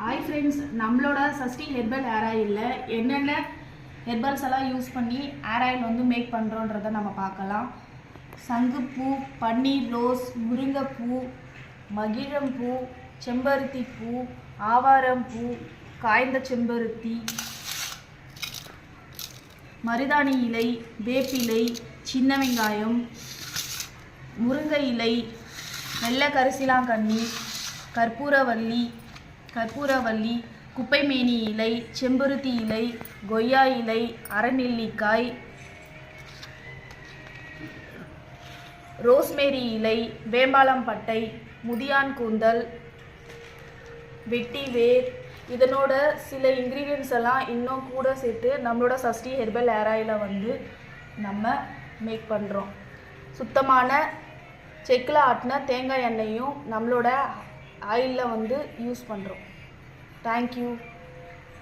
Hi friends, நம்மளோட Sashti herbal hair ஆயிலில் என்னென்ன ஹெர்பல்ஸ் எல்லாம் யூஸ் பண்ணி ஹேர் ஆயில் வந்து மேக் பண்ணுறோன்றதை நம்ம பார்க்கலாம். சங்குப்பூ, பன்னீர் ரோஸ், முருங்கைப்பூ, மகிழம்பூ, செம்பருத்தி பூ, ஆவாரம்பூ, காய்ந்த செம்பருத்தி, மருதாணி இலை, வேப்பிலை, சின்ன வெங்காயம், முருங்கை இலை, வெள்ளை கரிசலாங்கண்ணி, கற்பூரவள்ளி, குப்பைமேனி இலை, செம்பருத்தி இலை, கொய்யா இலை, அரநெல்லிக்காய், ரோஸ்மேரி இலை, வேம்பாலம் பட்டை, முதியான் கூந்தல், வெட்டி வேர், இதனோட சில இன்க்ரீடியன்ஸ் எல்லாம் இன்னும் கூட சேர்த்து நம்மளோட சஷ்டி ஹெர்பல் ஹேர் ஆயிலை வந்து நம்ம மேக் பண்ணுறோம். சுத்தமான செக்கில் ஆட்டின தேங்காய் எண்ணெயும் நம்மளோட ஆயிலில் வந்து யூஸ் பண்ணுறோம். தேங்க்யூ.